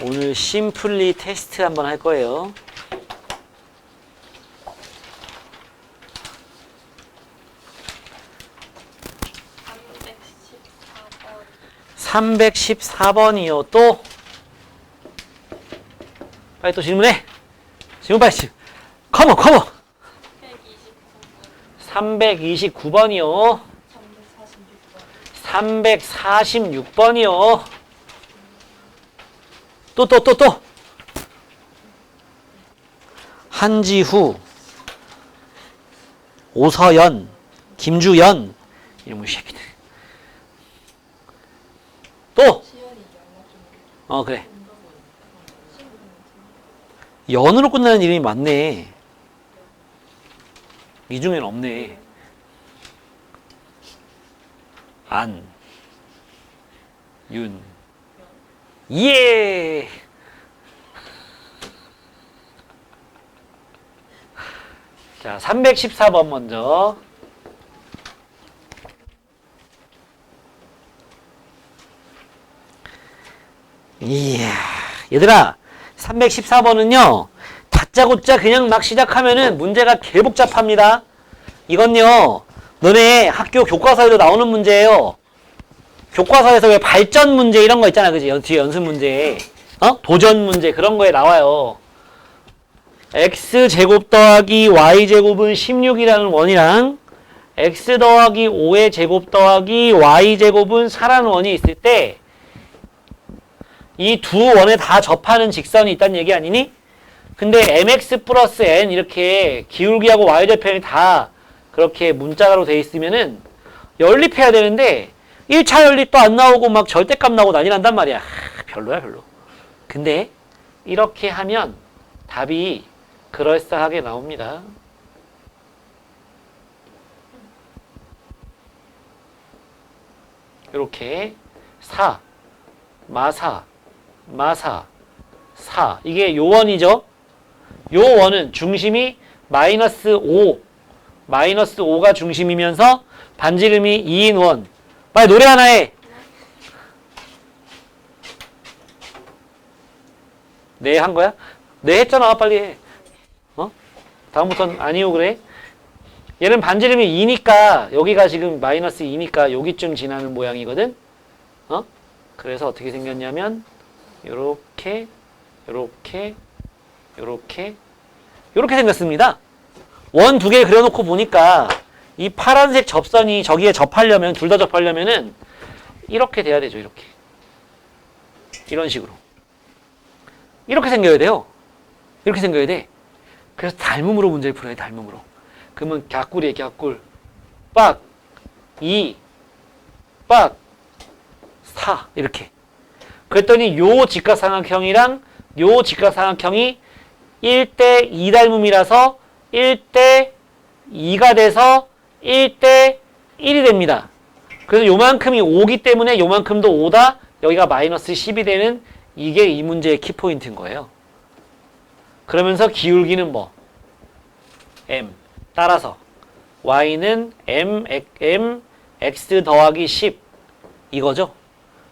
오늘 심플리 테스트 한번 할 거예요. (314번) 또 빨리 또 질문해. 질문 빨리. 컴온. 329번이요. 346번이요. 또. 한지후, 오서연, 김주연. 이런 새끼들. 또. 그래. 연으로 끝나는 이름이 많네. 이 중에는 없네. 안, 윤, 예. 자, 314번 먼저. 이야, 얘들아, 314번은요, 다짜고짜 그냥 막 시작하면은 문제가 개복잡합니다. 이건요, 너네 학교 교과서에도 나오는 문제예요. 교과서에서 왜 발전 문제 이런 거 있잖아, 그지? 뒤에 연습 문제, 도전 문제 그런 거에 나와요. x제곱 더하기 y제곱은 16이라는 원이랑 x 더하기 5의 제곱 더하기 y제곱은 4라는 원이 있을 때 이 두 원에 다 접하는 직선이 있다는 얘기 아니니? 근데 mx 플러스 n 이렇게 기울기하고 y절편이 다 그렇게 문자로 돼 있으면은 연립해야 되는데 1차 연립도 안 나오고 막 절대값 나오고 난리 난단 말이야. 별로야 별로. 근데 이렇게 하면 답이 그럴싸하게 나옵니다. 이렇게 4, 마사, 4 이게 요 원이죠. 요 원은 중심이 -5가 중심이면서 반지름이 2인 원. 빨리 노래 하나 해. 네 한 거야? 네 했잖아. 빨리 해. 다음부터는 아니요 그래. 얘는 반지름이 2니까 여기가 지금 -2니까 여기쯤 지나는 모양이거든. 그래서 어떻게 생겼냐면 요렇게 생겼습니다. 원 두 개 그려놓고 보니까 이 파란색 접선이 저기에 접하려면 둘 다 접하려면은 이렇게 돼야 되죠. 이런 식으로 이렇게 생겨야 돼요. 이렇게 생겨야 돼. 그래서 닮음으로 문제를 풀어야 돼. 닮음으로. 그러면 갸꿀이에요. 갸꿀. 빡 2, 빡 4 이렇게. 그랬더니 요 직각삼각형이랑 요 직각삼각형이 1대 2 닮음이라서 1대 2가 돼서 1대 1이 됩니다. 그래서 요만큼이 5기 때문에 요만큼도 5다. 여기가 -10이 되는 이게 이 문제의 키포인트인 거예요. 그러면서 기울기는 뭐? m. 따라서 y는 mx 더하기 10 이거죠.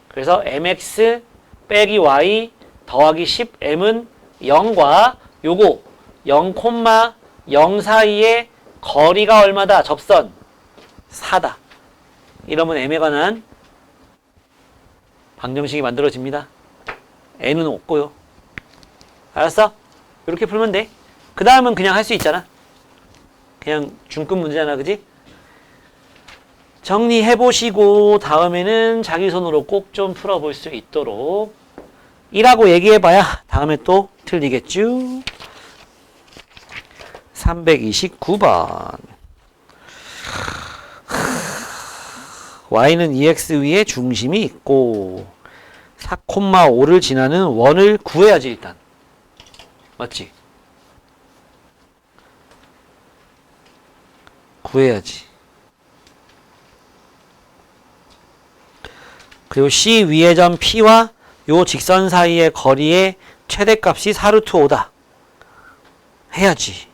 그래서 mx 빼기 y 더하기 10m은 0과 요거 0,0 사이의 거리가 얼마다? 접선 4다. 이러면 m에 관한 방정식이 만들어집니다. n은 없고요. 알았어? 이렇게 풀면 돼. 그 다음은 그냥 할 수 있잖아. 그냥 중급 문제잖아. 그지? 정리해보시고 다음에는 자기 손으로 꼭 좀 풀어볼 수 있도록 1하고 얘기해봐야 다음에 또 틀리겠죠. 329번 y는 2x 위에 중심이 있고 4,5를 지나는 원을 구해야지 일단. 맞지? 구해야지. 그리고 C 위의 점 P와 요 직선 사이의 거리의 최대값이 4루트5다. 해야지.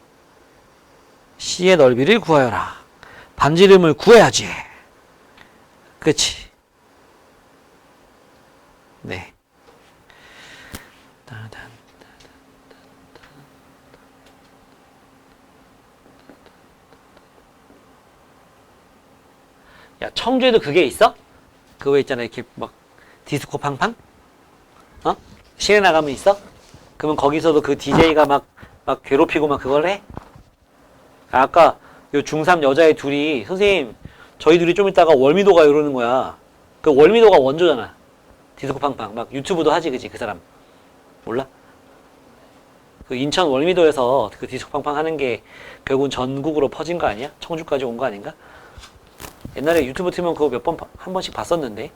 C의 넓이를 구하여라. 반지름을 구해야지. 그치? 네. 야, 청주에도 그게 있어? 그거 있잖아, 이렇게 막 디스코 팡팡? 어? 시내 나가면 있어? 그러면 거기서도 그 DJ가 막 괴롭히고 막 그걸 해? 아까 요 중3 여자애 둘이 선생님 저희 둘이 좀 있다가 월미도가 이러는 거야. 그 월미도가 원조잖아. 디스코 팡팡 막 유튜브도 하지 그지 그 사람 몰라? 그 인천 월미도에서 그 디스코 팡팡 하는 게 결국은 전국으로 퍼진 거 아니야? 청주까지 온 거 아닌가? 옛날에 유튜브 틀면 그거 몇 번 한 번씩 봤었는데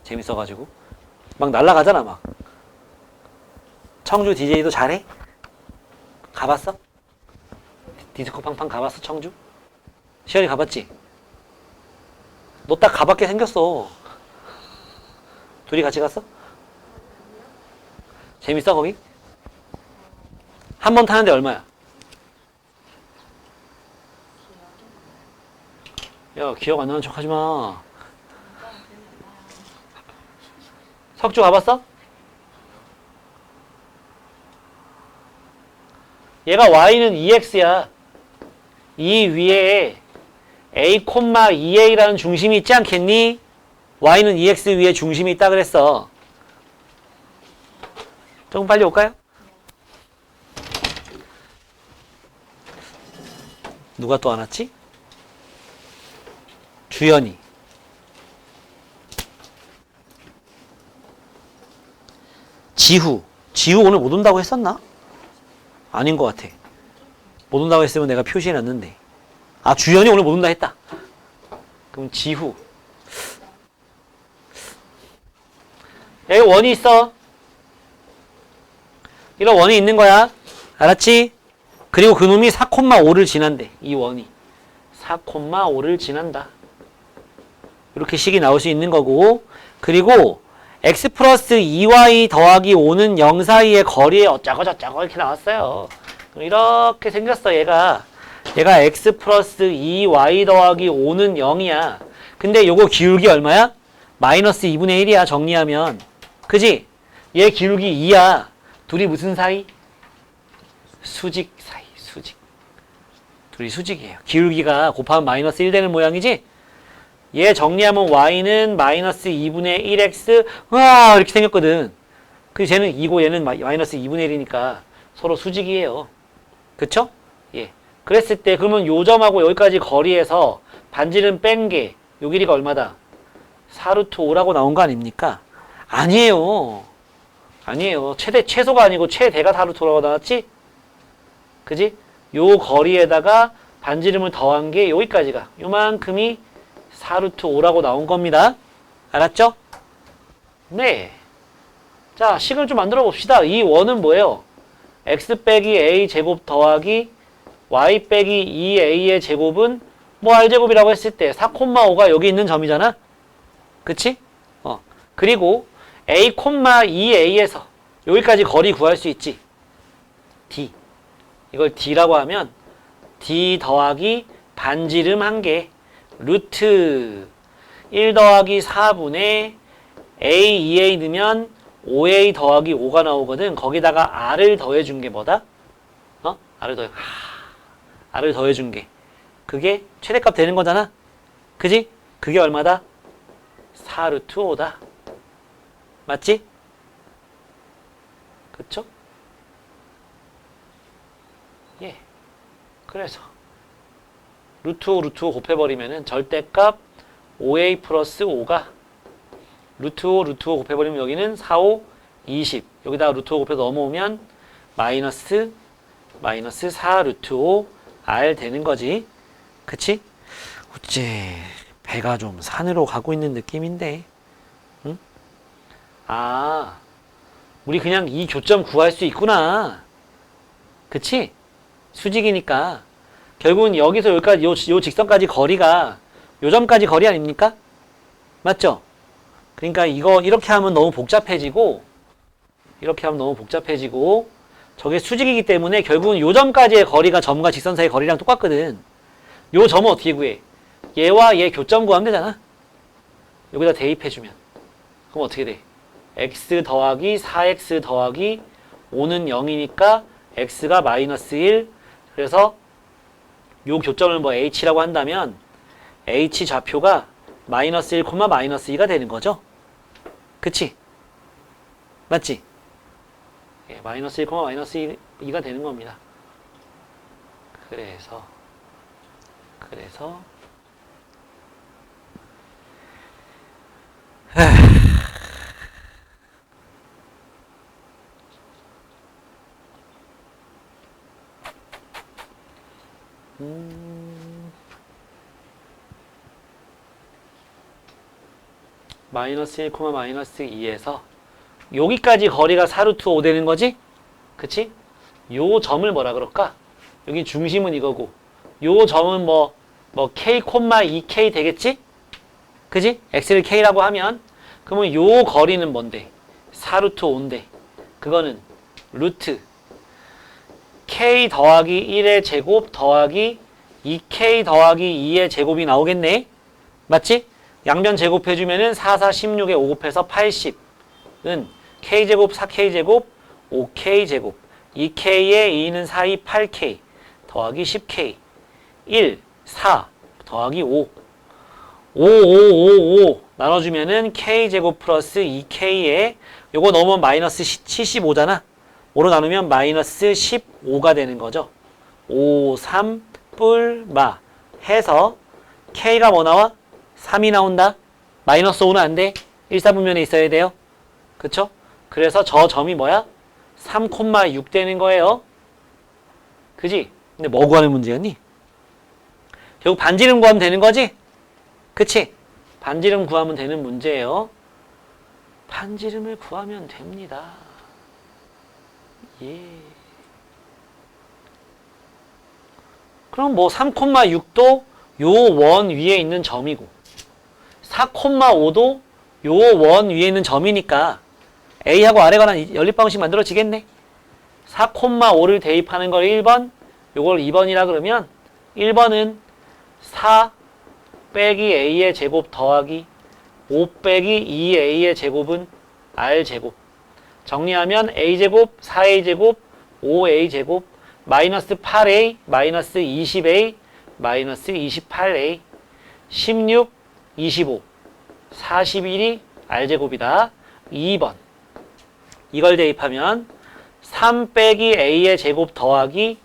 재밌어가지고 막 날라가잖아 막. 청주 DJ도 잘해? 가봤어? 디스코 팡팡 가봤어 청주? 시연이 가봤지? 너 딱 가봤게 생겼어. 둘이 같이 갔어? 재밌어 거기? 한 번 타는데 얼마야? 야 기억 안 나는 척 하지마. 석주 가봤어? 얘가 y는 2x야. 이 위에 a, 2a라는 중심이 있지 않겠니? y는 2x 위에 중심이 있다 그랬어. 조금 빨리 올까요? 누가 또 안 왔지? 주연이. 지후. 지후 오늘 못 온다고 했었나? 아닌 것 같아. 못 온다고 했으면 내가 표시해놨는데. 아, 주연이 오늘 못 온다 했다. 그럼 지후. 여기 원이 있어. 이런 원이 있는 거야. 알았지? 그리고 그놈이 4,5를 지난대. 이 원이. 4,5를 지난다. 이렇게 식이 나올 수 있는 거고. 그리고 x 플러스 2y 더하기 5는 0 사이의 거리에 어쩌고 저쩌고 이렇게 나왔어요. 이렇게 생겼어 얘가 x 플러스 2y 더하기 5는 0이야. 근데 요거 기울기 얼마야? 마이너스 2분의 1이야 정리하면. 그지? 얘 기울기 2야. 둘이 무슨 사이? 수직 사이. 수직. 둘이 수직이에요. 기울기가 곱하면 마이너스 1 되는 모양이지? 얘 정리하면 y는 마이너스 2분의 1x 와 이렇게 생겼거든. 그 쟤는 2고 얘는 마이너스 2분의 1이니까 서로 수직이에요. 그쵸? 예. 그랬을 때 그러면 요 점하고 여기까지 거리에서 반지름 뺀 게 요 길이가 얼마다? 4루트 5라고 나온 거 아닙니까? 아니에요. 아니에요. 최소가 아니고 최대가 4루트 5라고 나왔지? 그지? 요 거리에다가 반지름을 더한 게 여기까지가 요만큼이 4루트 5라고 나온 겁니다. 알았죠? 네. 자, 식을 좀 만들어 봅시다. 이 원은 뭐예요? x 빼기 a 제곱 더하기 y 빼기 2a의 제곱은 뭐 r제곱이라고 했을 때 4,5가 여기 있는 점이잖아? 그치? 그리고 a, 2a에서 여기까지 거리 구할 수 있지. d. 이걸 d라고 하면 d 더하기 반지름 1개 루트 1 더하기 4분의 a, 2a 넣으면 5a 더하기 5가 나오거든. 거기다가 r을 더해준 게 뭐다? r을 더해준 게 그게 최대값 되는 거잖아. 그지? 그게 얼마다? 4루트 5다. 맞지? 그쵸? 예. 그래서 루트 5 곱해버리면은 절대값 5a 플러스 5가 루트 5 곱해버리면 여기는 4, 5, 20 여기다가 루트 5 곱해서 넘어오면 마이너스 4 루트 5 r 되는 거지. 그치? 어째 배가 좀 산으로 가고 있는 느낌인데. 응? 아, 우리 그냥 이 교점 구할 수 있구나. 그치? 수직이니까 결국은 여기서 여기까지 요 직선까지 거리가 요 점까지 거리 아닙니까? 맞죠? 그러니까 이거 이렇게 하면 너무 복잡해지고 저게 수직이기 때문에 결국은 요 점까지의 거리가 점과 직선 사이의 거리랑 똑같거든. 요 점은 어떻게 구해? 얘와 얘 교점 구하면 되잖아. 여기다 대입해주면 그럼 어떻게 돼? x 더하기 4x 더하기 5는 0이니까 x가 마이너스 1. 그래서 요 교점을 뭐 h라고 한다면 h 좌표가 마이너스 1, 마이너스 2가 되는 거죠. 그치? 맞지? 예, 마이너스 1, 마이너스 2가 되는 겁니다. 그래서 마이너스 1, 마이너스 2에서 여기까지 거리가 4루트 5 되는 거지? 그치? 요 점을 뭐라 그럴까? 여기 중심은 이거고 요 점은 뭐 k, 2k 되겠지? 그지? x를 k라고 하면 그러면 요 거리는 뭔데? 4루트 5인데 그거는 루트 k 더하기 1의 제곱 더하기 2k 더하기 2의 제곱이 나오겠네? 맞지? 양변 제곱해주면은 4, 16에 5 곱해서 80은 k제곱, 4k제곱, 5k제곱 2k에 2는 4, 2, 8k 더하기 10k 1, 4 더하기 5 5 나눠주면은 k제곱 플러스 2k에 요거 넣으면 마이너스 75잖아. 5로 나누면 마이너스 15가 되는 거죠. 5, 3, 뿔마 해서 k가 뭐 나와? 3이 나온다. 마이너스 5는 안 돼. 1사분면에 있어야 돼요. 그쵸? 그래서 저 점이 뭐야? 3,6 되는 거예요. 그지? 근데 뭐 구하는 문제였니? 결국 반지름 구하면 되는 거지? 그치? 반지름 구하면 되는 문제예요. 반지름을 구하면 됩니다. 예. 그럼 뭐 3,6도 요 원 위에 있는 점이고 4,5도 요 원 위에 있는 점이니까 A하고 R에 관한 연립방식 만들어지겠네. 4,5를 대입하는 걸 1번, 요걸 2번이라 그러면 1번은 4 빼기 A의 제곱 더하기 5 빼기 2A의 제곱은 R제곱. 정리하면 A제곱, 4A제곱, 5A제곱, 마이너스 8A, 마이너스 20A, 마이너스 28A, 16, 25, 41이 R제곱이다. 2번. 이걸 대입하면 3 빼기 A의 제곱 더하기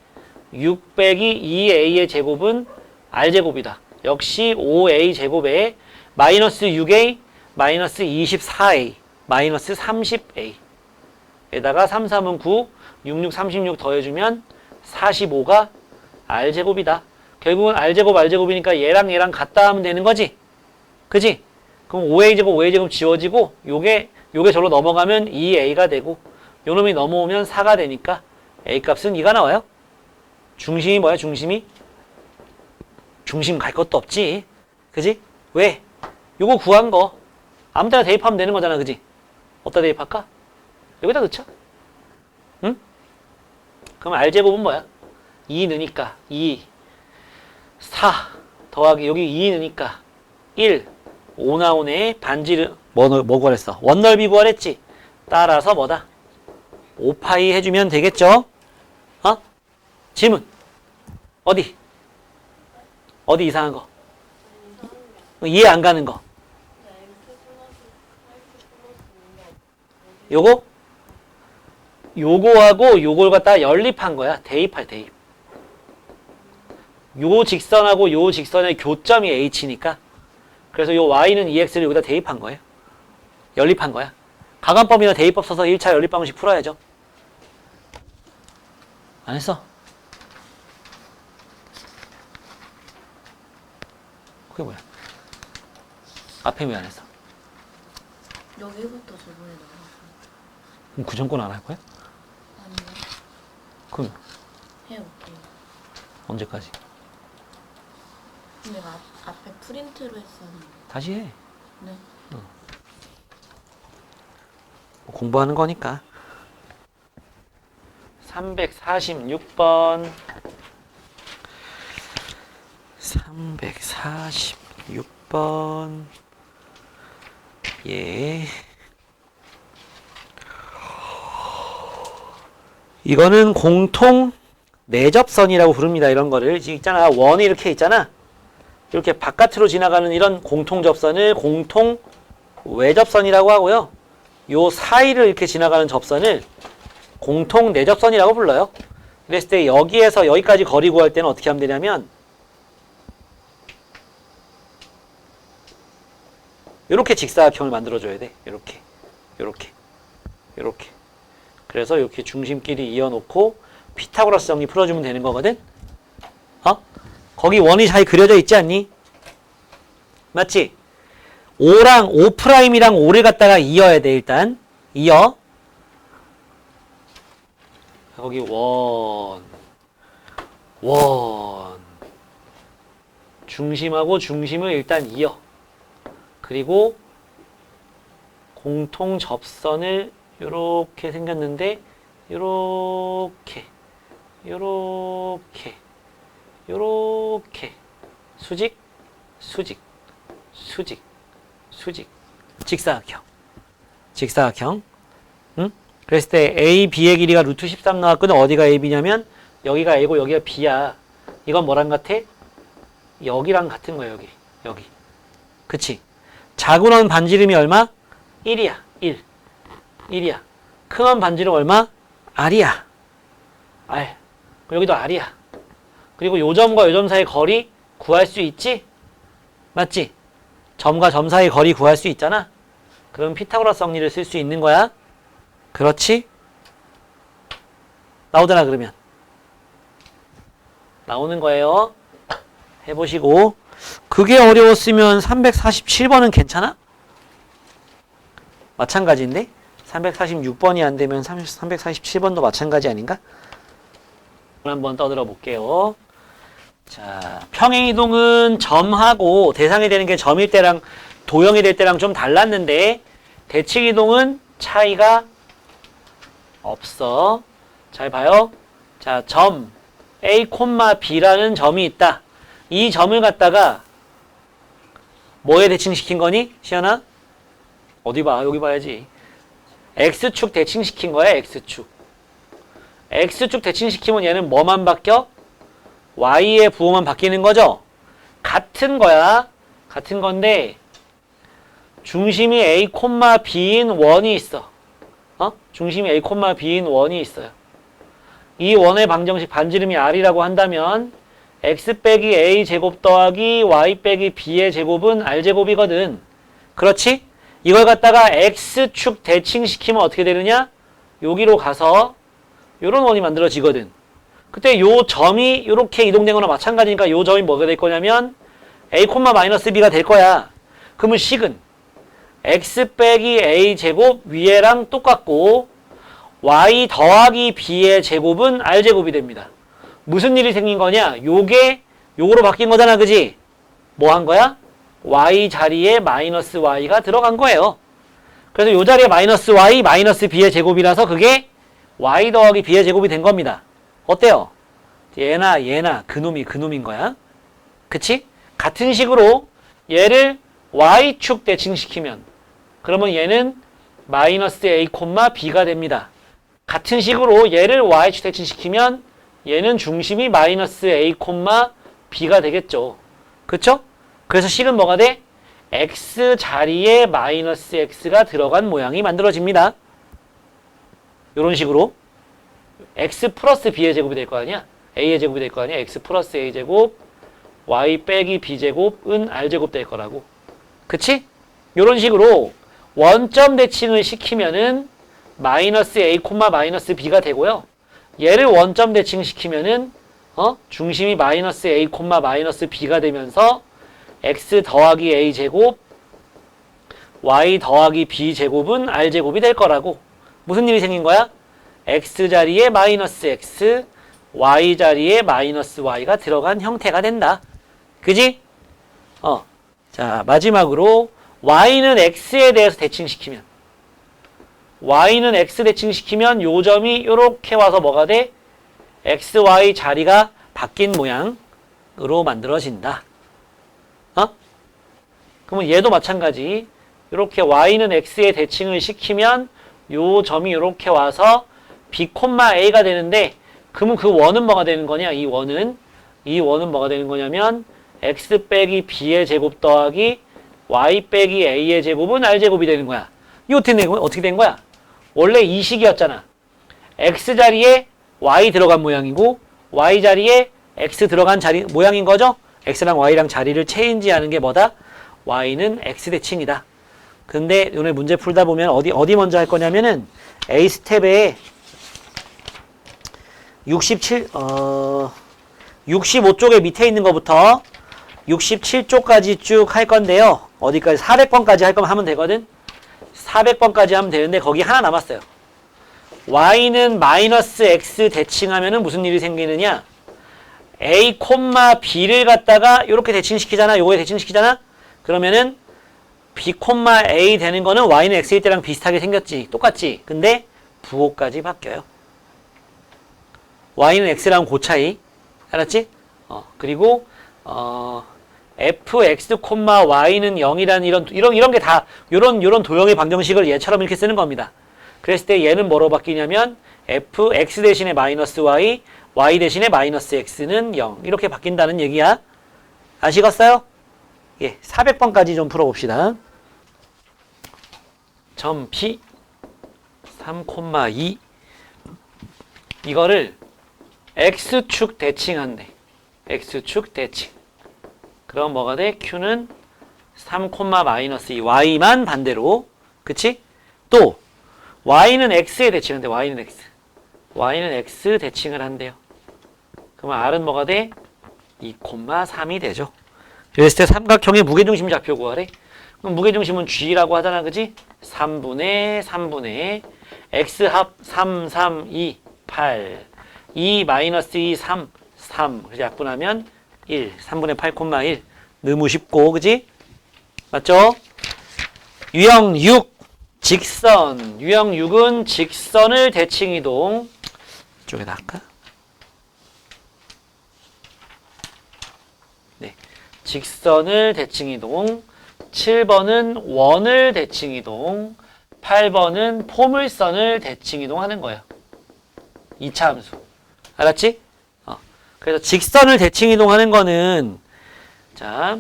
6 빼기 2A의 제곱은 R제곱이다. 역시 5A 제곱에 마이너스 6A, 마이너스 24A, 마이너스 30A 에다가 3, 3은 9, 6, 6, 36 더해주면 45가 R제곱이다. 결국은 R제곱, R제곱이니까 얘랑 얘랑 같다 하면 되는 거지? 그지? 그럼 5A제곱, 5A제곱 지워지고 요게 절로 넘어가면 2A가 되고 요놈이 넘어오면 4가 되니까 A 값은 2가 나와요. 중심이 뭐야, 중심이? 중심 갈 것도 없지. 그지? 왜? 요거 구한 거 아무 데나 대입하면 되는 거잖아. 그지? 어디다 대입할까? 여기다 넣자. 응? 그럼 R제곱은 뭐야? 2 넣으니까 2 4 더하기 여기 2 넣으니까 1 5 나오네. 반지름 뭐 구하랬어? 원넓이 구하랬지? 따라서 뭐다? 5파이 해주면 되겠죠? 어? 질문 어디 이상한 거? 이해 안 가는 거? 요거하고 요걸 갖다 연립한 거야. 대입. 요 직선하고 요 직선의 교점이 h니까 그래서 요 y는 2x를 여기다 대입한 거예요. 연립한 거야. 가관법이나 대입법 써서 1차 연립 방식 풀어야죠. 안 했어? 그게 뭐야? 앞에 왜 안 했어? 여기부터 저번에 나왔어. 그럼 구전권 안 할 거야? 아니요. 그럼 해요. 언제까지? 근데 앞에 프린트로 했었는데. 다시 해. 네. 공부하는 거니까. 346번 346번 예. 이거는 공통 내접선이라고 부릅니다. 이런 거를. 지금 있잖아. 원이 이렇게 있잖아. 이렇게 바깥으로 지나가는 이런 공통 접선을 공통 외접선이라고 하고요. 요 사이를 이렇게 지나가는 접선을 공통 내접선이라고 불러요. 그랬을 때 여기에서 여기까지 거리 구할 때는 어떻게 하면 되냐면 이렇게 직사각형을 만들어줘야 돼. 이렇게, 이렇게, 이렇게. 그래서 이렇게 중심끼리 이어놓고 피타고라스 정리 풀어주면 되는 거거든. 어? 거기 원이 잘 그려져 있지 않니? 맞지? 5랑 5'이랑 5를 갖다가 이어야 돼. 일단 이어. 거기 원 중심하고 중심을 일단 이어. 그리고 공통 접선을 요렇게 생겼는데 요렇게 수직 직사각형. 응? 그랬을 때 A, B의 길이가 루트 13 나왔거든. 어디가 A, B냐면 여기가 A고 여기가 B야. 이건 뭐랑 같아? 여기랑 같은 거야. 여기. 그치? 작은 원 반지름이 얼마? 1이야. 1이야. 큰 원 반지름 얼마? R이야. R. 여기도 R이야. 그리고 요 점과 요 점 사이 거리 구할 수 있지? 맞지? 점과 점 사이 거리 구할 수 있잖아? 그럼 피타고라스 정리를 쓸 수 있는 거야? 그렇지? 나오잖아, 그러면. 나오는 거예요. 해보시고. 그게 어려웠으면 347번은 괜찮아? 마찬가지인데? 346번이 안 되면 347번도 마찬가지 아닌가? 한번 떠들어 볼게요. 자, 평행이동은 점하고 대상이 되는 게 점일 때랑 도형이 될 때랑 좀 달랐는데 대칭이동은 차이가 없어. 잘 봐요. 자, 점 A, B라는 점이 있다. 이 점을 갖다가 뭐에 대칭시킨 거니? 시연아? 어디 봐? 여기 봐야지. X축 대칭시킨 거야. X축 대칭시키면 얘는 뭐만 바뀌어? Y의 부호만 바뀌는 거죠? 같은 거야. 같은 건데 중심이 A, B인 원이 있어. 중심이 A, B인 원이 있어요. 이 원의 방정식 반지름이 R이라고 한다면 X 빼기 A 제곱 더하기 Y 빼기 B의 제곱은 R 제곱이거든. 그렇지? 이걸 갖다가 X축 대칭시키면 어떻게 되느냐? 여기로 가서 요런 원이 만들어지거든. 그때 요 점이 이렇게 이동된 거나 마찬가지니까 요 점이 뭐가 될 거냐면 A, B가 될 거야. 그러면 식은 X 빼기 A 제곱 위에랑 똑같고 Y 더하기 B의 제곱은 R 제곱이 됩니다. 무슨 일이 생긴 거냐? 요거로 바뀐 거잖아. 그지? 뭐 한 거야? Y 자리에 마이너스 Y가 들어간 거예요. 그래서 요 자리에 마이너스 Y, 마이너스 B의 제곱이라서 그게 Y 더하기 B의 제곱이 된 겁니다. 어때요? 얘나 그놈인 거야. 그치? 같은 식으로 얘를 Y축 대칭시키면 그러면 얘는 마이너스 A, B가 됩니다. 같은 식으로 얘를 Y축 대칭시키면 얘는 중심이 마이너스 A, B가 되겠죠. 그쵸? 그래서 식은 뭐가 돼? X 자리에 마이너스 X가 들어간 모양이 만들어집니다. 이런 식으로 X 플러스 B의 제곱이 될 거 아니야? A의 제곱이 될 거 아니야? X 플러스 A 제곱 Y 빼기 B 제곱은 R 제곱 될 거라고. 그치? 이런 식으로 원점 대칭을 시키면은 마이너스 A, 마이너스 B가 되고요. 얘를 원점 대칭시키면은 중심이 마이너스 A, 마이너스 B가 되면서 X 더하기 A 제곱 Y 더하기 B 제곱은 R 제곱이 될 거라고. 무슨 일이 생긴 거야? X 자리에 마이너스 X, Y 자리에 마이너스 Y가 들어간 형태가 된다. 그지? 자, 마지막으로 Y는 X에 대해서 대칭시키면 Y는 X 대칭시키면 요 점이 요렇게 와서 뭐가 돼? X, Y 자리가 바뀐 모양으로 만들어진다. 그러면 얘도 마찬가지. 이렇게 Y는 X에 대칭을 시키면 요 점이 이렇게 와서 b, a가 되는데 그러면 그 원은 뭐가 되는 거냐? 이 원은 뭐가 되는 거냐면 x 빼기 b의 제곱 더하기 y 빼기 a의 제곱은 r 제곱이 되는 거야. 이거 어떻게 된 거야? 원래 이 식이었잖아. x 자리에 y 들어간 모양이고 y 자리에 x 들어간 자리 모양인 거죠? x랑 y랑 자리를 체인지하는 게 뭐다? y는 x 대칭이다. 근데 오늘 문제 풀다 보면 어디 먼저 할 거냐면은 A 스텝에 65쪽에 밑에 있는 것부터 67쪽까지 쭉 할 건데요. 어디까지? 400번까지 할 거면 하면 되거든? 400번까지 하면 되는데 거기 하나 남았어요. y는 마이너스 x 대칭하면은 무슨 일이 생기느냐? a, b를 갖다가 이렇게 대칭시키잖아. 요거에 대칭시키잖아. 그러면은 b, a 되는 거는 y는 x일 때랑 비슷하게 생겼지. 똑같지. 근데 부호까지 바뀌어요. y는 x랑 그 차이. 알았지? 그리고 fx, y는 0이라는 이런 게 다 요런 도형의 방정식을 얘처럼 이렇게 쓰는 겁니다. 그랬을 때 얘는 뭐로 바뀌냐면 fx 대신에 마이너스 y, y 대신에 마이너스 x는 0 이렇게 바뀐다는 얘기야. 아시겠어요? 예, 400번까지 좀 풀어봅시다. 점 P 3,2 이거를 x축 대칭한대. x축 대칭. 그럼 뭐가 돼? q는 3,-2 y만 반대로. 그치? 또 y는 x에 대칭한대. y는 x 대칭을 한대요. 그러면 r은 뭐가 돼? 2,3이 되죠. 그랬을 때 삼각형의 무게중심 좌표 구하래. 그럼 무게중심은 g라고 하잖아. 그지? 3분의 x합 3, 3, 2, 8 2 마이너스 2, 3 그래서 약분하면 1 3분의 8,1 너무 쉽고 그지? 맞죠? 유형 6 직선. 유형 6은 직선을 대칭이동. 이쪽에다 할까? 네, 직선을 대칭이동. 7번은 원을 대칭이동. 8번은 포물선을 대칭이동하는 거예요. 2차 함수. 알았지? 그래서 직선을 대칭이동하는 거는 자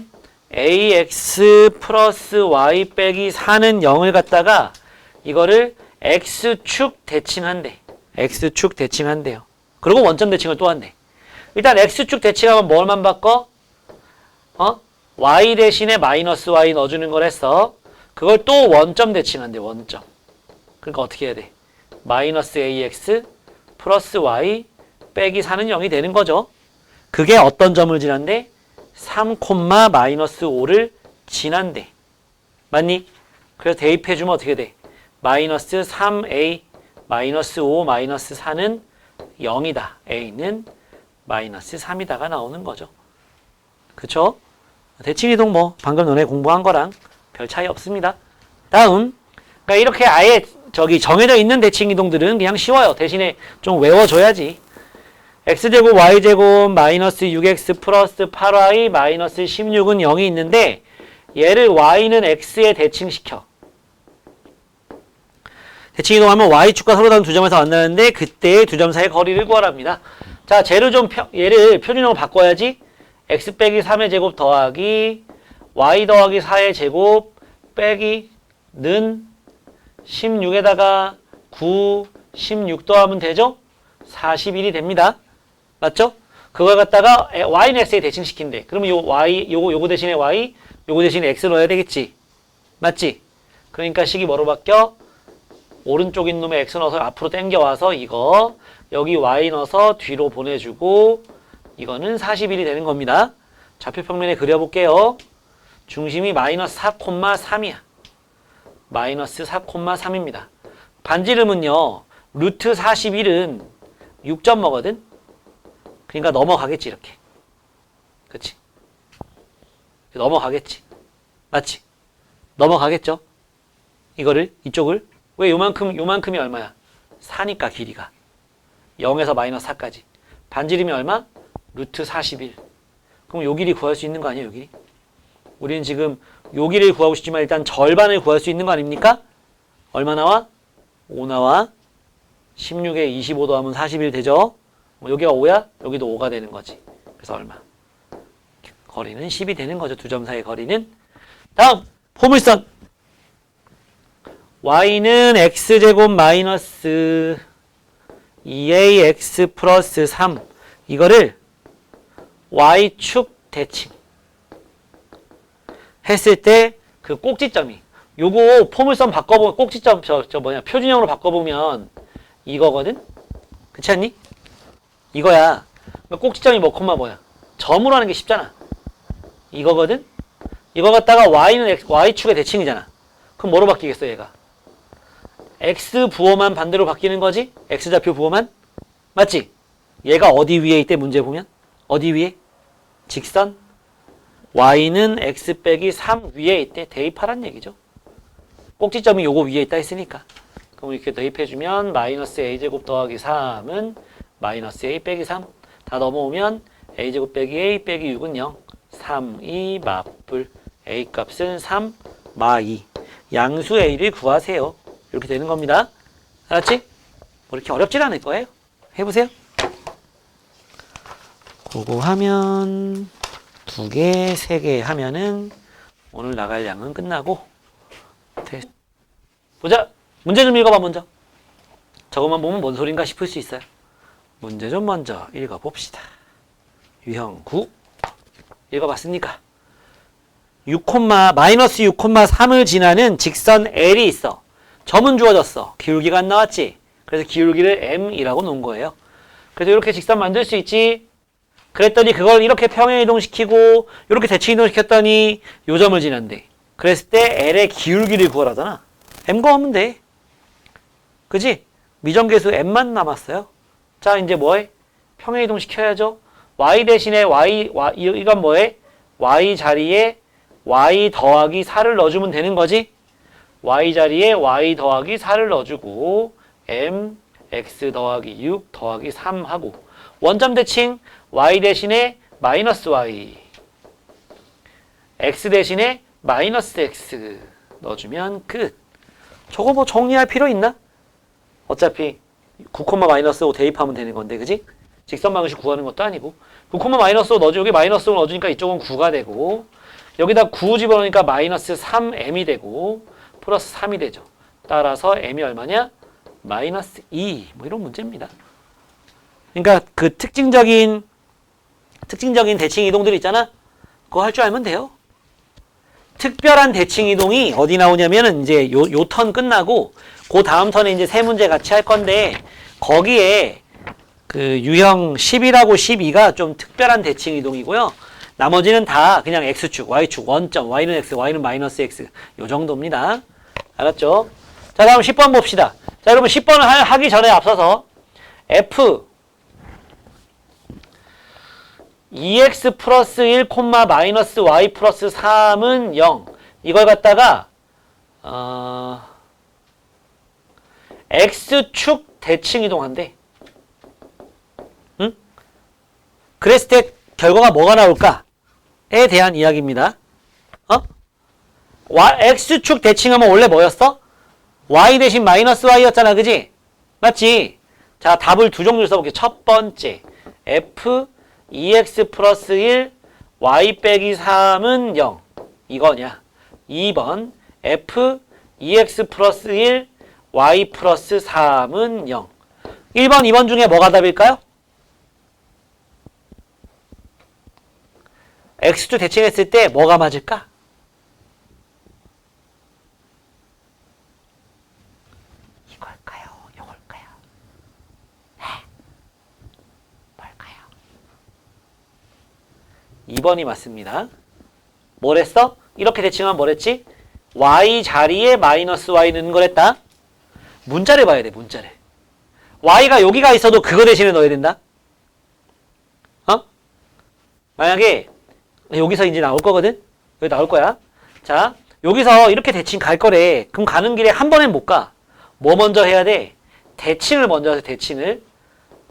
ax 플러스 y 빼기 4는 0을 갖다가 이거를 x축 대칭한대. x축 대칭한대요. 그리고 원점 대칭을 또 한대. 일단 x축 대칭하면 뭘만 바꿔? y 대신에 마이너스 y 넣어주는 걸 했어. 그걸 또 원점 대칭한대. 원점. 그러니까 어떻게 해야 돼? 마이너스 ax 플러스 y 빼기 4는 0이 되는 거죠. 그게 어떤 점을 지난대? 3,-5를 지난대. 맞니? 그래서 대입해주면 어떻게 돼? 마이너스 3a 마이너스 5 마이너스 4는 0이다. a는 마이너스 3이다가 나오는 거죠. 그쵸? 대칭이동 뭐 방금 너네 공부한 거랑 별 차이 없습니다. 다음. 그러니까 이렇게 아예 정해져 있는 대칭이동들은 그냥 쉬워요. 대신에 좀 외워줘야지. x제곱 y제곱 마이너스 6x 플러스 8y 마이너스 16은 0이 있는데 얘를 y는 x에 대칭시켜. 대칭이동하면 y축과 서로 다른 두 점에서 만나는데 그때 두 점 사이의 거리를 구하랍니다. 자, 얘를 표준형으로 바꿔야지. x 빼기 3의 제곱 더하기 y 더하기 4의 제곱 빼기 는 16에다가 9, 16 더하면 되죠? 41이 됩니다. 맞죠? 그걸 갖다가 y는 x에 대칭시킨대. 그러면 요거 대신에 y, 요거 대신에 x 넣어야 되겠지. 맞지? 그러니까 식이 뭐로 바뀌어? 오른쪽 인놈에 x 넣어서 앞으로 당겨와서 이거 여기 y 넣어서 뒤로 보내주고 이거는 41이 되는 겁니다. 좌표평면에 그려볼게요. 중심이 마이너스 4,3이야. 마이너스 4,3입니다. 반지름은요. 루트 41은 6.뭐거든? 그러니까 넘어가겠지 이렇게. 그치? 넘어가겠지. 맞지? 넘어가겠죠? 이쪽을. 왜 요만큼이 얼마야? 4니까 길이가. 0에서 마이너스 4까지. 반지름이 얼마? 루트 41. 그럼 요 길이 구할 수 있는 거 아니에요, 요 길이? 우리는 지금 요 길이를 구하고 싶지만 일단 절반을 구할 수 있는 거 아닙니까? 얼마 나와? 5 나와. 16에 25 더하면 41 되죠? 여기가 5야? 여기도 5가 되는 거지. 그래서 얼마? 거리는 10이 되는 거죠. 두 점 사이의 거리는. 다음 포물선. y는 x제곱 마이너스 2ax 플러스 3 이거를 y축 대칭 했을 때 그 꼭지점이 요거 포물선 바꿔보면 꼭지점 표준형으로 바꿔보면 이거거든? 그렇지 않니? 이거야. 꼭지점이 뭐 콤마 뭐야? 점으로 하는 게 쉽잖아. 이거거든? 이거 갖다가 y는 y축의 대칭이잖아. 그럼 뭐로 바뀌겠어 얘가? x 부호만 반대로 바뀌는 거지? x좌표 부호만? 맞지? 얘가 어디 위에 있대 문제 보면? 어디 위에? 직선? y는 x 빼기 3 위에 있대. 대입하란 얘기죠. 꼭지점이 요거 위에 있다 했으니까. 그럼 이렇게 대입해주면 마이너스 a제곱 더하기 3은 마이너스 a 빼기 3. 다 넘어오면 a제곱 빼기 a 빼기 6은 0. 3, 2, 맞불. a 값은 3, 마 2. 양수 a를 구하세요. 이렇게 되는 겁니다. 알았지? 뭐 이렇게 어렵진 않을 거예요. 해보세요. 그거 하면 2개, 3개 하면은 오늘 나갈 양은 끝나고 보자. 문제 좀 읽어봐 먼저. 저것만 보면 뭔 소린가 싶을 수 있어요. 문제 좀 먼저 읽어봅시다. 유형 9 읽어봤습니까? 마이너스 6,3을 지나는 직선 L이 있어. 점은 주어졌어. 기울기가 안 나왔지? 그래서 기울기를 M이라고 놓은 거예요. 그래서 이렇게 직선 만들 수 있지? 그랬더니 그걸 이렇게 평행 이동시키고 이렇게 대칭 이동시켰더니 요 점을 지난대. 그랬을 때 L의 기울기를 구하라잖아. M 구하면 돼. 그지? 미정계수 M만 남았어요. 자 이제 뭐해? 평행 이동시켜야죠. Y 대신에 이건 뭐해? Y 자리에 Y 더하기 4를 넣어주면 되는 거지? Y 자리에 Y 더하기 4를 넣어주고 M, X 더하기 6 더하기 3 하고 원점 대칭 Y 대신에 마이너스 Y X 대신에 마이너스 X 넣어주면 끝. 저거 뭐 정리할 필요 있나? 어차피 9, 마이너스 5 대입하면 되는 건데 그지? 직선 방식 구하는 것도 아니고 9, 마이너스 5 넣어주고 여기 마이너스 5 넣어주니까 이쪽은 9가 되고 여기다 9 집어넣으니까 마이너스 3m이 되고 플러스 3이 되죠. 따라서 m이 얼마냐? 마이너스 2. 뭐 이런 문제입니다. 그러니까 그 특징적인 대칭 이동들 있잖아. 그거 할 줄 알면 돼요. 특별한 대칭 이동이 어디 나오냐면은 이제 요 턴 끝나고 그 다음 턴에 이제 세 문제 같이 할 건데 거기에 그 유형 10이라고 12가 좀 특별한 대칭 이동이고요. 나머지는 다 그냥 x축, y축, 원점, y는 x, y는 마이너스 x 요 정도입니다. 알았죠? 자 다음 10번 봅시다. 자 여러분 10번을 하기 전에 앞서서 f 2x 플러스 1, 마이너스 y 플러스 3은 0 이걸 갖다가 x축 대칭 이동한대. 응? 그랬을 때 결과가 뭐가 나올까에 대한 이야기입니다. x축 대칭하면 원래 뭐였어? y 대신 마이너스 y였잖아. 그지? 맞지? 자 답을 두 종류로 써볼게요. 첫 번째 f 2x 플러스 1 y 빼기 3은 0 이거냐. 2번 f 2x 플러스 1 y 플러스 3은 0 1번 2번 중에 뭐가 답일까요? x축 대칭했을 때 뭐가 맞을까? 이걸까요? 이걸까요? 네. 뭘까요? 2번이 맞습니다. 뭐랬어? 이렇게 대칭하면 뭐랬지? y 자리에 마이너스 y 넣는 거랬다. 문자를 봐야 돼. 문자를. y가 여기가 있어도 그거 대신에 넣어야 된다. 만약에 여기서 이제 나올 거거든? 여기 나올 거야. 자, 여기서 이렇게 대칭 갈 거래. 그럼 가는 길에 한 번에 못 가. 뭐 먼저 해야 돼? 대칭을 먼저 해서 대칭을.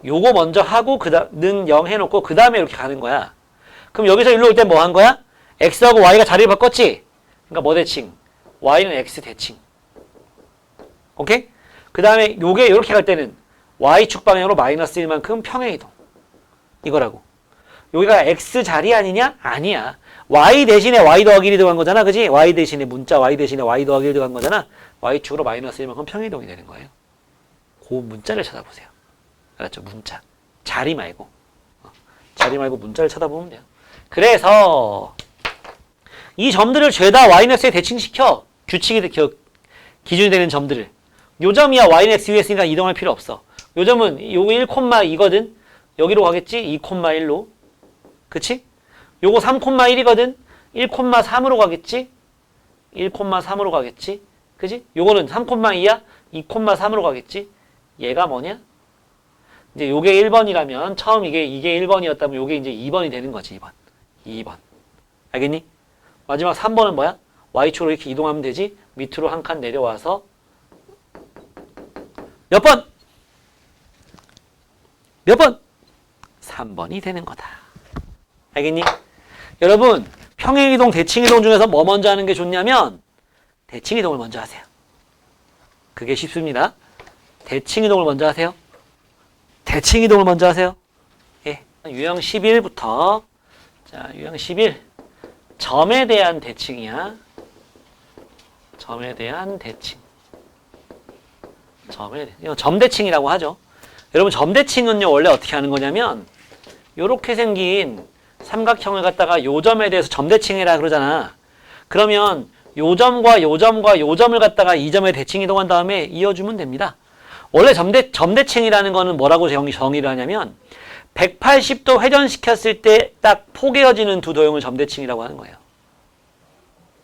요거 먼저 하고 는 0 해놓고 그 다음에 이렇게 가는 거야. 그럼 여기서 일로 올 때 뭐 한 거야? x하고 y가 자리를 바꿨지? 그러니까 뭐 대칭? y는 x 대칭. 오케이? 그 다음에 요게 이렇게 갈 때는 y축 방향으로 마이너스 1만큼 평행이동. 이거라고. 여기가 x 자리 아니냐? 아니야. y 대신에 y 더하기 1이 들어간 거잖아. 그지? y 대신에 문자 y 대신에 y 더하기 1 들어간 거잖아. y축으로 마이너스 1만큼 평행이동이 되는 거예요. 그 문자를 찾아보세요. 알았죠? 문자. 자리 말고. 자리 말고 문자를 쳐다보면 돼요. 그래서 이 점들을 죄다 yx에 대칭시켜. 규칙이 기준이 되는 점들을. 요 점이야 yx 위에 있으니까 이동할 필요 없어. 요 점은 요거 1,2거든. 여기로 가겠지? 2,1로. 그치? 요거 3,1이거든. 1,3으로 가겠지? 1,3으로 가겠지? 그지? 요거는 3,2야? 2,3으로 가겠지? 얘가 뭐냐? 이제 요게 1번이라면 처음 이게 1번이었다면 요게 이제 2번이 되는 거지. 2번. 2번. 알겠니? 마지막 3번은 뭐야? y축으로 이렇게 이동하면 되지. 밑으로 한 칸 내려와서 몇 번? 몇 번? 3번이 되는 거다. 알겠니? 여러분, 평행이동, 대칭이동 중에서 뭐 먼저 하는 게 좋냐면 대칭이동을 먼저 하세요. 그게 쉽습니다. 대칭이동을 먼저 하세요. 대칭이동을 먼저 하세요. 예. 유형 11부터 자, 유형 11 점에 대한 대칭이야. 점에 대한 대칭. 이건 점대칭이라고 하죠. 여러분 점대칭은요 원래 어떻게 하는 거냐면 요렇게 생긴 삼각형을 갖다가 요 점에 대해서 점대칭이라 그러잖아. 그러면 요 점과 요 점과 요 점을 갖다가 이 점에 대칭 이동한 다음에 이어주면 됩니다. 원래 점대칭이라는 거는 뭐라고 정의를 하냐면 180도 회전시켰을 때 딱 포개어지는 두 도형을 점대칭이라고 하는 거예요.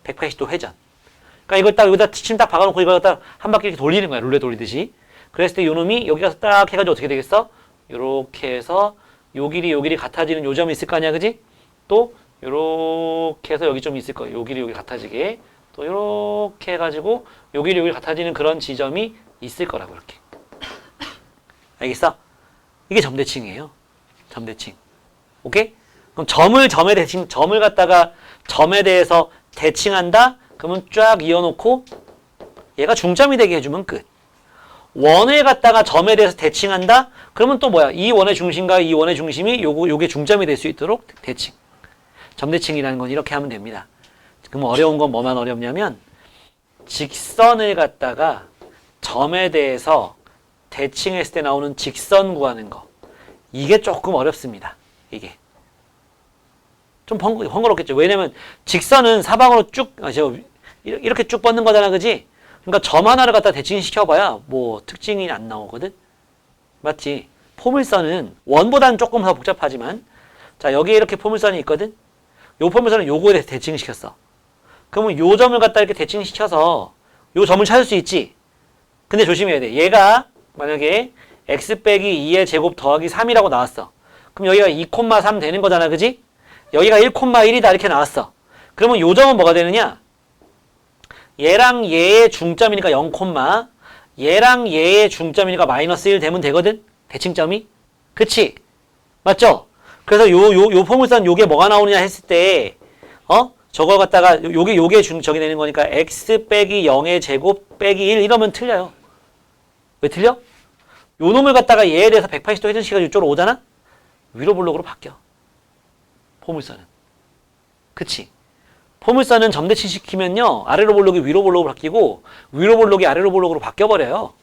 180도 회전. 그러니까 이걸 딱 여기다 침 딱 박아놓고 이걸 딱 한 바퀴 이렇게 돌리는 거야. 룰레 돌리듯이. 그랬을 때 요 놈이 여기 가서 딱 해가지고 어떻게 되겠어? 요렇게 해서 요 길이 같아지는 요 점이 있을 거 아니야. 그지? 또 요렇게 해서 여기 좀 있을 거야. 요 길이 여기 같아지게. 또 요렇게 해가지고 요 길이 여기 같아지는 그런 지점이 있을 거라고 이렇게. 알겠어? 이게 점대칭이에요. 점대칭. 오케이? 그럼 점을 갖다가 점에 대해서 대칭한다? 그러면 쫙 이어놓고 얘가 중점이 되게 해주면 끝. 원을 갖다가 점에 대해서 대칭한다? 그러면 또 뭐야? 이 원의 중심과 이 원의 중심이 요게 중점이 될 수 있도록 대칭. 점대칭이라는 건 이렇게 하면 됩니다. 그럼 어려운 건 뭐만 어렵냐면 직선을 갖다가 점에 대해서 대칭했을 때 나오는 직선 구하는 거. 이게 조금 어렵습니다. 이게. 좀 번거롭겠죠. 왜냐면 직선은 사방으로 쭉 이렇게 쭉 뻗는 거잖아. 그지? 그러니까 점 하나를 갖다 대칭시켜봐야 뭐 특징이 안 나오거든. 맞지? 포물선은 원보다는 조금 더 복잡하지만 자 여기에 이렇게 포물선이 있거든. 요 포물선은 요거에 대해서 대칭시켰어. 그러면 요 점을 갖다 이렇게 대칭시켜서 요 점을 찾을 수 있지. 근데 조심해야 돼. 얘가 만약에 x 빼기 2의 제곱 더하기 3이라고 나왔어. 그럼 여기가 2,3 되는 거잖아. 그지? 여기가 1,1이다 이렇게 나왔어. 그러면 요 점은 뭐가 되느냐? 얘랑 얘의 중점이니까 0, 얘랑 얘의 중점이니까 마이너스 1 되면 되거든? 대칭점이? 그치? 맞죠? 그래서 요 포물선 요게 뭐가 나오느냐 했을 때, 저거 갖다가, 요게 저기 되는 거니까 x 빼기 0의 제곱 빼기 1 이러면 틀려요. 왜 틀려? 요 놈을 갖다가 얘에 대해서 180도 회전시켜가지고 이쪽으로 오잖아? 위로 볼록으로 바뀌어. 포물선은. 그치? 포물선은 점대칭 시키면요. 아래로 볼록이 위로 볼록으로 바뀌고 위로 볼록이 아래로 볼록으로 바뀌어버려요.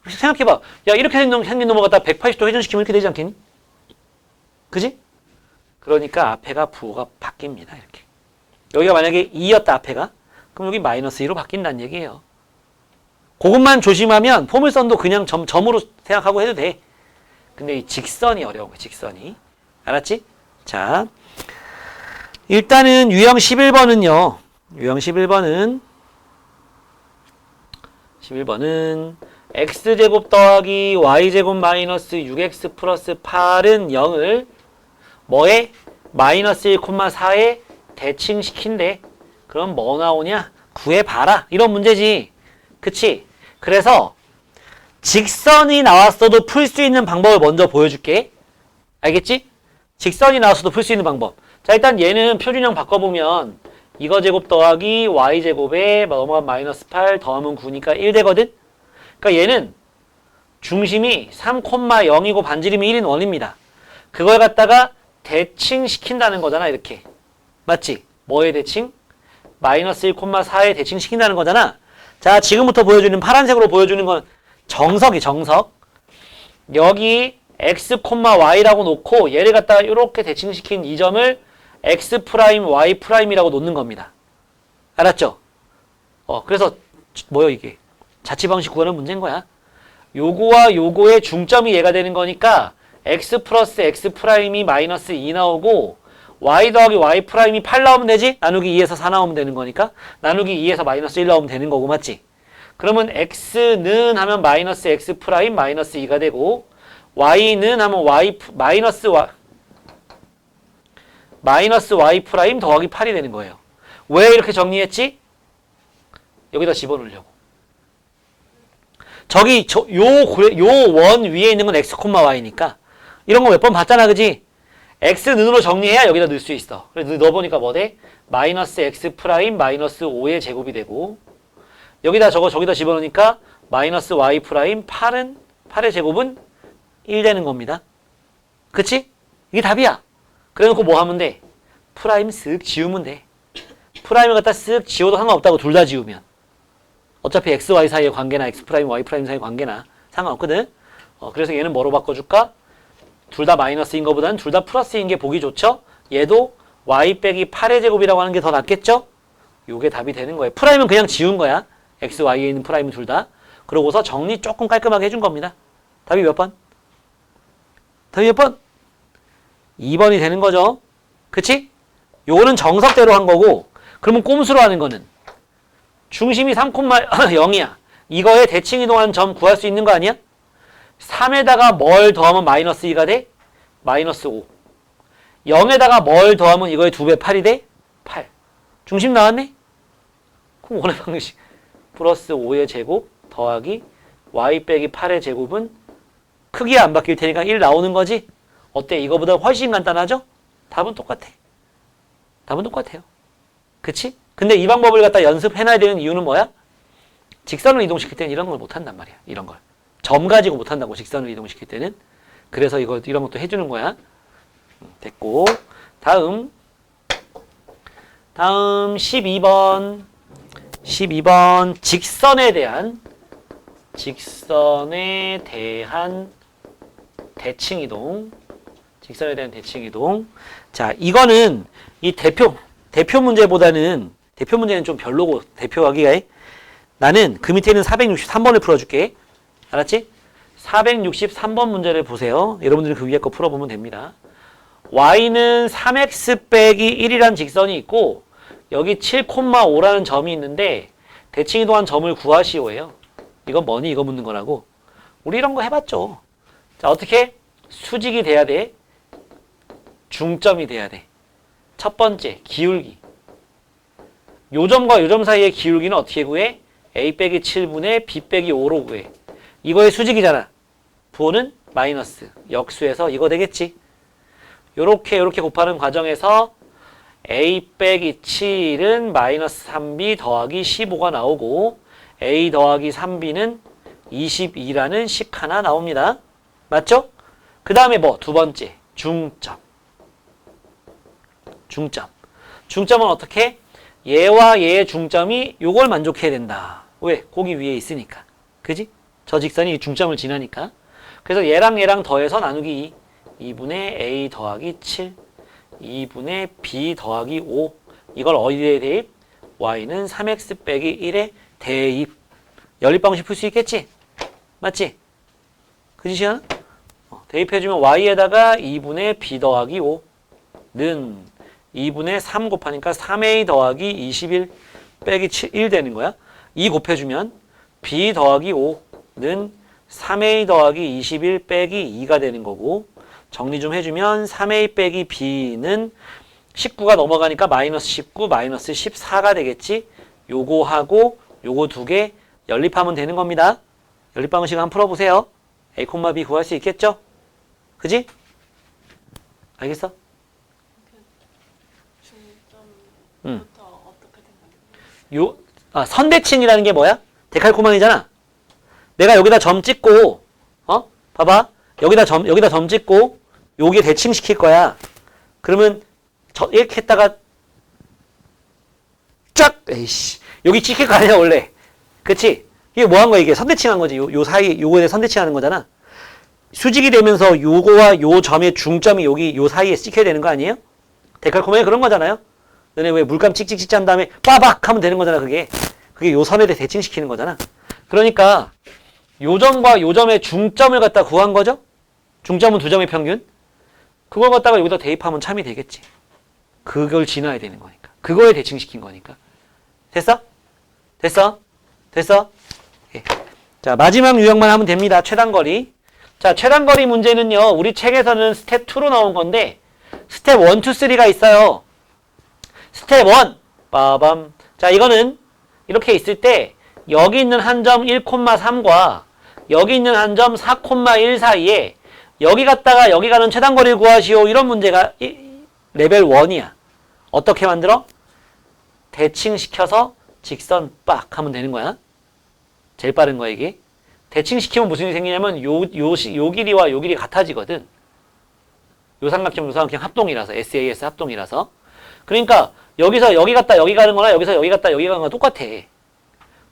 생각해봐. 야 이렇게 생긴 놈을 갖다 180도 회전시키면 이렇게 되지 않겠니? 그지? 그러니까 앞에가 부호가 바뀝니다. 이렇게. 여기가 만약에 2였다 앞에가. 그럼 여기 마이너스 2로 바뀐다는 얘기예요. 그것만 조심하면 포물선도 그냥 점으로 생각하고 해도 돼. 근데 이 직선이 어려운 거야. 직선이. 알았지? 자, 일단은 유형 11번은요. 유형 11번은 x제곱 더하기 y제곱 마이너스 6x 플러스 8은 0을 뭐에? 마이너스 1,4에 대칭시킨대. 그럼 뭐 나오냐? 구해봐라. 이런 문제지. 그치? 그래서 직선이 나왔어도 풀 수 있는 방법을 먼저 보여줄게. 알겠지? 직선이 나왔어도 풀 수 있는 방법. 자, 일단 얘는 표준형 바꿔보면 이거 제곱 더하기 y제곱에 넘어가면 마이너스 8 더하면 9니까 1 되거든? 그러니까 얘는 중심이 3,0이고 반지름이 1인 원입니다. 그걸 갖다가 대칭시킨다는 거잖아. 이렇게. 맞지? 뭐의 대칭? 마이너스 1,4에 대칭시킨다는 거잖아. 자, 지금부터 보여주는 파란색으로 보여주는 건 정석이 정석. 여기 x, y라고 놓고 얘를 갖다가 이렇게 대칭시킨 이 점을 x 프라임, y 프라임이라고 놓는 겁니다. 알았죠? 그래서 뭐요 이게? 자취방식 구하는 문제인 거야. 요거와 요거의 중점이 얘가 되는 거니까 x 플러스 x 프라임이 마이너스 2 나오고 y 더하기 y 프라임이 8 나오면 되지? 나누기 2에서 4 나오면 되는 거니까 나누기 2에서 마이너스 1 나오면 되는 거고 맞지? 그러면 x는 하면 마이너스 x 프라임 마이너스 2가 되고 y는 하면 마이너스 y 프라임 더하기 8이 되는 거예요. 왜 이렇게 정리했지? 여기다 집어넣으려고. 저기 요 원 위에 있는 건 x, y니까 이런 거 몇 번 봤잖아, 그지? x는으로 정리해야 여기다 넣을 수 있어. 그래서 넣어보니까 뭐 돼? 마이너스 x 프라임 마이너스 5의 제곱이 되고 여기다 저기다 집어넣으니까 마이너스 y 프라임 8의 제곱은 1 되는 겁니다. 그치? 이게 답이야. 그래놓고 뭐 하면 돼? 프라임 쓱 지우면 돼. 프라임을 갖다 쓱 지워도 상관없다고 둘 다 지우면. 어차피 x, y 사이의 관계나 x 프라임, y 프라임 사이의 관계나 상관없거든. 그래서 얘는 뭐로 바꿔줄까? 둘 다 마이너스인 것보다는 둘 다 플러스인 게 보기 좋죠? 얘도 y 빼기 8의 제곱이라고 하는 게 더 낫겠죠? 요게 답이 되는 거예요. 프라임은 그냥 지운 거야. x, y에 있는 프라임은 둘 다. 그러고서 정리 조금 깔끔하게 해준 겁니다. 답이 몇 번? 답이 몇 번? 2번이 되는 거죠. 그치? 요거는 정석대로 한 거고 그러면 꼼수로 하는 거는 중심이 3,0이야. 이거에 대칭 이동하는 점 구할 수 있는 거 아니야? 3에다가 뭘 더하면 마이너스 2가 돼? 마이너스 5. 0에다가 뭘 더하면 이거의 2배 8이 돼? 8. 중심 나왔네? 그럼 원의 방정식 플러스 5의 제곱 더하기 y 빼기 8의 제곱은 크기가 안 바뀔 테니까 1 나오는 거지? 어때? 이거보다 훨씬 간단하죠? 답은 똑같아. 답은 똑같아요. 그치? 근데 이 방법을 갖다 연습해놔야 되는 이유는 뭐야? 직선을 이동시킬 때는 이런 걸 못한단 말이야. 이런 걸. 점 가지고 못한다고 직선을 이동시킬 때는. 그래서 이런 것도 해주는 거야. 됐고. 다음 12번. 12번 직선에 대한 대칭 이동. 직선에 대한 대칭 이동. 자, 이거는 이 대표 문제보다는 대표 문제는 좀 별로고 대표하기가 나는 그 밑에 있는 463번을 풀어줄게. 알았지? 463번 문제를 보세요. 여러분들이 그 위에 거 풀어보면 됩니다. y는 3x 빼기 1이라는 직선이 있고 여기 7,5라는 점이 있는데 대칭 이동한 점을 구하시오예요. 이건 뭐니? 이거 묻는 거라고. 우리 이런 거 해봤죠. 자, 어떻게? 수직이 돼야 돼. 중점이 돼야 돼. 첫 번째, 기울기. 요 점과 요 점 사이의 기울기는 어떻게 구해? a 빼기 7분의 b 빼기 5로 구해. 이거의 수직이잖아. 부호는 마이너스. 역수에서 이거 되겠지. 요렇게 곱하는 과정에서 a 빼기 7은 마이너스 3b 더하기 15가 나오고 a 더하기 3b는 22라는 식 하나 나옵니다. 맞죠? 그 다음에 뭐? 두 번째, 중점. 중점은 어떻게? 얘와 얘의 중점이 요걸 만족해야 된다. 왜? 거기 위에 있으니까. 그지? 저 직선이 중점을 지나니까. 그래서 얘랑 더해서 나누기 2. 2분의 a 더하기 7. 2분의 b 더하기 5. 이걸 어디에 대입? y는 3x 빼기 1에 대입. 연립방식 풀 수 있겠지? 맞지? 그지 시연? 대입해주면 y에다가 2분의 b 더하기 5는 2분의 3 곱하니까 3a 더하기 21 빼기 1 되는 거야. 2 곱해주면 b 더하기 5는 3a 더하기 21 빼기 2가 되는 거고 정리 좀 해주면 3a 빼기 b는 19가 넘어가니까 마이너스 19, 마이너스 14가 되겠지. 요거하고 요거 두 개 연립하면 되는 겁니다. 연립 방식 한번 풀어보세요. a, b 구할 수 있겠죠? 그지? 알겠어? 중점부터 어떻게 생각해요? 선대칭이라는 게 뭐야? 데칼코마니잖아. 내가 여기다 점 찍고 봐봐. 여기다 점 찍고 여기에 대칭시킬 거야. 그러면 이렇게 했다가 쫙 에이씨 여기 찍힐 거 아니야 원래. 그치? 이게 뭐 한 거야 이게 선대칭한 거지. 요 사이 요거에 선대칭하는 거잖아. 수직이 되면서 요거와 요 점의 중점이 여기 요 사이에 찍혀야 되는 거 아니에요? 데칼코마니 그런 거잖아요. 너네 왜 물감 찍찍찍 한 다음에 빠박 하면 되는 거잖아 그게. 그게 요 선에 대해 대칭시키는 거잖아. 그러니까 요 점과 요 점의 중점을 갖다 구한 거죠. 중점은 두 점의 평균. 그걸 갖다가 여기다 대입하면 참이 되겠지. 그걸 지나야 되는 거니까. 그거에 대칭시킨 거니까. 됐어? 됐어? 됐어? 예. 자, 마지막 유형만 하면 됩니다. 최단거리. 자, 최단거리 문제는요. 우리 책에서는 스텝 2로 나온 건데 스텝 1, 2, 3가 있어요. 스텝 1. 빠밤. 자, 이거는 이렇게 있을 때 여기 있는 한 점 1,3과 여기 있는 한 점 4,1 사이에 여기 갔다가 여기 가는 최단거리를 구하시오. 이런 문제가 레벨 1이야. 어떻게 만들어? 대칭시켜서 직선 빡 하면 되는 거야. 제일 빠른 거야 이게. 대칭시키면 무슨 일이 생기냐면 요 길이와 요 길이 같아지거든. 요 삼각형 합동이라서 SAS 합동이라서. 그러니까 여기서 여기 갔다 여기 가는 거나 여기서 여기 갔다 여기 가는 거나 똑같아.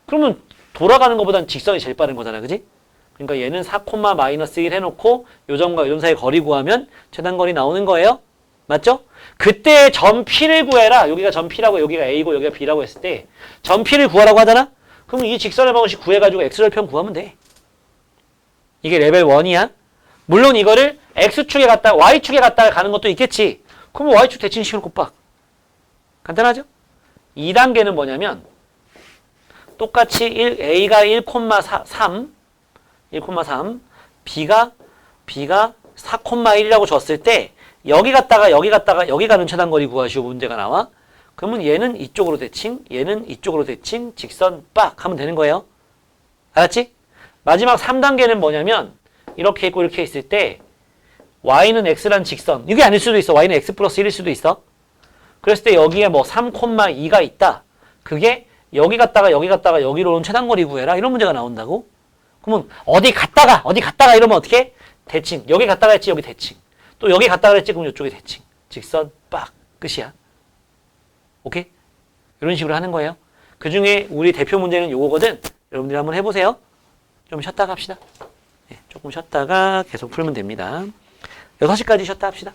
그러면 돌아가는 것보단 직선이 제일 빠른 거잖아. 그지? 그러니까 얘는 4,-1 해놓고 요 점과 요 점 사이 거리 구하면 최단거리 나오는 거예요. 맞죠? 그때 점 P를 구해라. 여기가 점 P라고 여기가 A고 여기가 B라고 했을 때 점 P를 구하라고 하잖아? 그러면 이 직선의 방식 구해가지고 X절편 구하면 돼. 이게 레벨 1이야. 물론 이거를 X축에 갔다 Y축에 갔다가 가는 것도 있겠지. 그러면 Y축 대칭시켜놓고 빡. 간단하죠? 2단계는 뭐냐면 똑같이 A가 1,3 B가 4,1이라고 줬을 때 여기 갔다가 여기 가는 최단거리 구하시오 문제가 나와. 그러면 얘는 이쪽으로 대칭, 얘는 이쪽으로 대칭, 직선 빡 하면 되는 거예요. 알았지? 마지막 3단계는 뭐냐면 이렇게 있고 이렇게 있을 때 y는 x란 직선, 이게 아닐 수도 있어. y는 x 플러스 1일 수도 있어. 그랬을 때 여기에 뭐 3,2가 있다. 그게 여기 갔다가 여기로 오는 최단거리 구해라. 이런 문제가 나온다고? 그러면 어디 갔다가 이러면 어떻게? 대칭. 여기 갔다가 했지 여기 대칭. 또 여기 갔다가 했지 그럼 이쪽에 대칭. 직선 빡. 끝이야. 오케이? 이런 식으로 하는 거예요. 그 중에 우리 대표 문제는 요거거든. 여러분들이 한번 해보세요. 좀 쉬었다가 합시다. 네, 조금 쉬었다가 계속 풀면 됩니다. 6시까지 쉬었다 합시다.